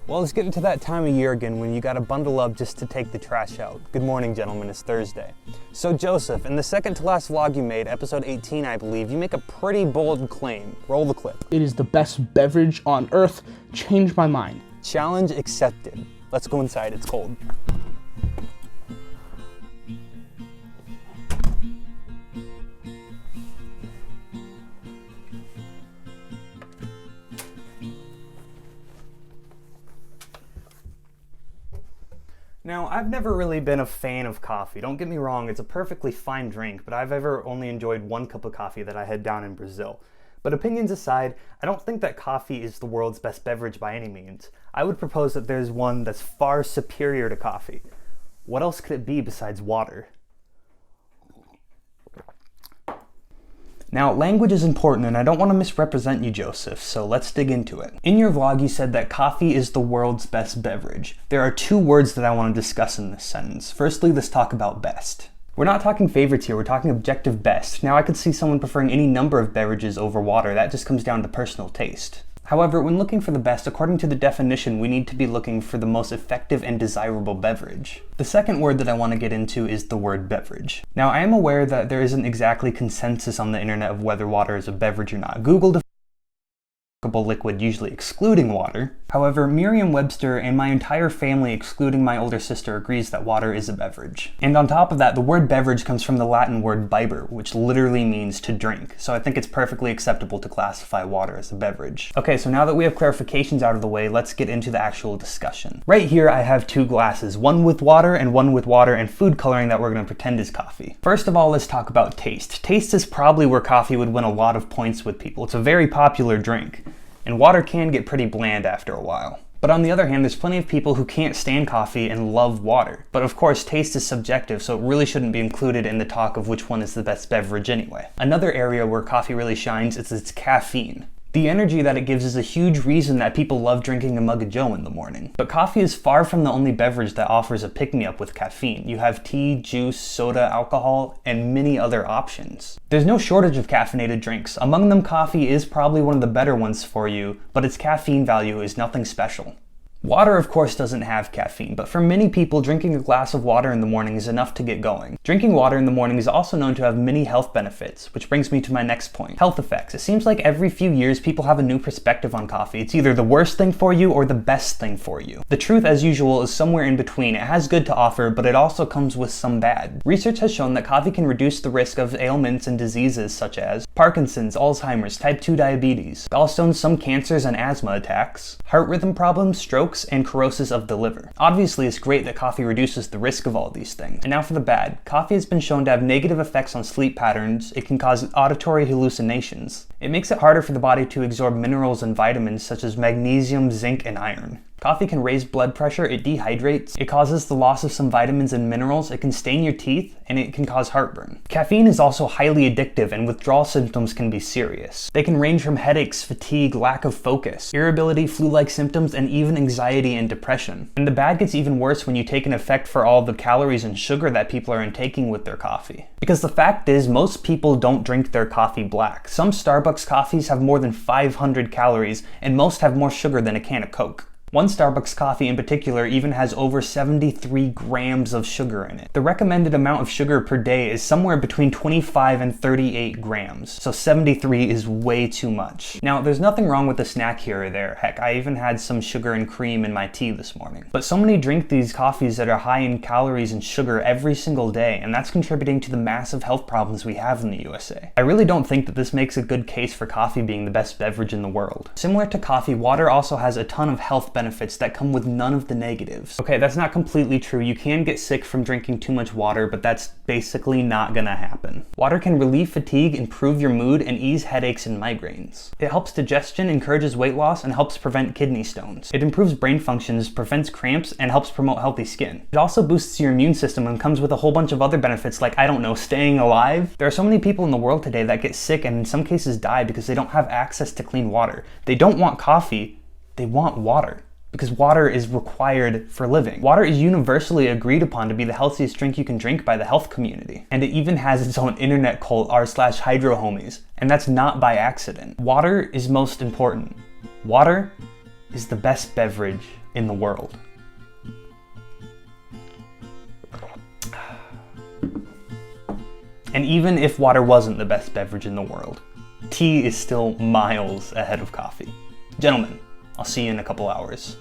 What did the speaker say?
Well, it's getting to that time of year again when you gotta bundle up just to take the trash out. Good morning, gentlemen, it's Thursday. So Joseph, in the second to last vlog you made, episode 18 I believe, you make a pretty bold claim. Roll the clip. It is the best beverage on earth. Changed my mind. Challenge accepted. Let's go inside, it's cold. Now, I've never really been a fan of coffee. Don't get me wrong, it's a perfectly fine drink, but I've ever only enjoyed one cup of coffee that I had down in Brazil. But opinions aside, I don't think that coffee is the world's best beverage by any means. I would propose that there's one that's far superior to coffee. What else could it be besides water? Now, language is important, and I don't want to misrepresent you, Joseph, so let's dig into it. In your vlog, you said that coffee is the world's best beverage. There are two words that I want to discuss in this sentence. Firstly, let's talk about best. We're not talking favorites here, we're talking objective best. Now, I could see someone preferring any number of beverages over water. That just comes down to personal taste. However, when looking for the best, according to the definition, we need to be looking for the most effective and desirable beverage. The second word that I want to get into is the word beverage. Now, I am aware that there isn't exactly consensus on the internet of whether water is a beverage or not. Google defines liquid, usually excluding water. However, Merriam-Webster and my entire family, excluding my older sister, agrees that water is a beverage. And on top of that, the word beverage comes from the Latin word biber, which literally means to drink. So I think it's perfectly acceptable to classify water as a beverage. Okay, so now that we have clarifications out of the way, let's get into the actual discussion. Right here, I have two glasses, one with water and food coloring that we're going to pretend is coffee. First of all, let's talk about taste. Taste is probably where coffee would win a lot of points with people. It's a very popular drink. And water can get pretty bland after a while. But on the other hand, there's plenty of people who can't stand coffee and love water. But of course, taste is subjective, so it really shouldn't be included in the talk of which one is the best beverage anyway. Another area where coffee really shines is its caffeine. The energy that it gives is a huge reason that people love drinking a mug of joe in the morning. But coffee is far from the only beverage that offers a pick-me-up with caffeine. You have tea, juice, soda, alcohol, and many other options. There's no shortage of caffeinated drinks. Among them, coffee is probably one of the better ones for you, but its caffeine value is nothing special. Water, of course, doesn't have caffeine, but for many people, drinking a glass of water in the morning is enough to get going. Drinking water in the morning is also known to have many health benefits, which brings me to my next point. Health effects. It seems like every few years people have a new perspective on coffee. It's either the worst thing for you or the best thing for you. The truth, as usual, is somewhere in between. It has good to offer, but it also comes with some bad. Research has shown that coffee can reduce the risk of ailments and diseases such as Parkinson's, Alzheimer's, type 2 diabetes, gallstones, some cancers and asthma attacks, heart rhythm problems, strokes, and cirrhosis of the liver. Obviously, it's great that coffee reduces the risk of all these things. And now for the bad. Coffee has been shown to have negative effects on sleep patterns. It can cause auditory hallucinations. It makes it harder for the body to absorb minerals and vitamins such as magnesium, zinc, and iron. Coffee can raise blood pressure, it dehydrates, it causes the loss of some vitamins and minerals, it can stain your teeth, and it can cause heartburn. Caffeine is also highly addictive, and withdrawal symptoms can be serious. They can range from headaches, fatigue, lack of focus, irritability, flu-like symptoms, and even anxiety and depression. And the bad gets even worse when you take an effect for all the calories and sugar that people are intaking with their coffee. Because the fact is, most people don't drink their coffee black. Some Starbucks coffees have more than 500 calories, and most have more sugar than a can of Coke. One Starbucks coffee in particular even has over 73 grams of sugar in it. The recommended amount of sugar per day is somewhere between 25 and 38 grams, so 73 is way too much. Now, there's nothing wrong with a snack here or there. Heck, I even had some sugar and cream in my tea this morning. But so many drink these coffees that are high in calories and sugar every single day, and that's contributing to the massive health problems we have in the USA. I really don't think that this makes a good case for coffee being the best beverage in the world. Similar to coffee, water also has a ton of health benefits that come with none of the negatives. Okay, that's not completely true. You can get sick from drinking too much water, but that's basically not gonna happen. Water can relieve fatigue, improve your mood, and ease headaches and migraines. It helps digestion, encourages weight loss, and helps prevent kidney stones. It improves brain functions, prevents cramps, and helps promote healthy skin. It also boosts your immune system and comes with a whole bunch of other benefits like, I don't know, staying alive. There are so many people in the world today that get sick and in some cases die because they don't have access to clean water. They don't want coffee, they want water. Because water is required for living. Water is universally agreed upon to be the healthiest drink you can drink by the health community. And it even has its own internet cult, r/hydro homies. And that's not by accident. Water is most important. Water is the best beverage in the world. And even if water wasn't the best beverage in the world, tea is still miles ahead of coffee. Gentlemen, I'll see you in a couple hours.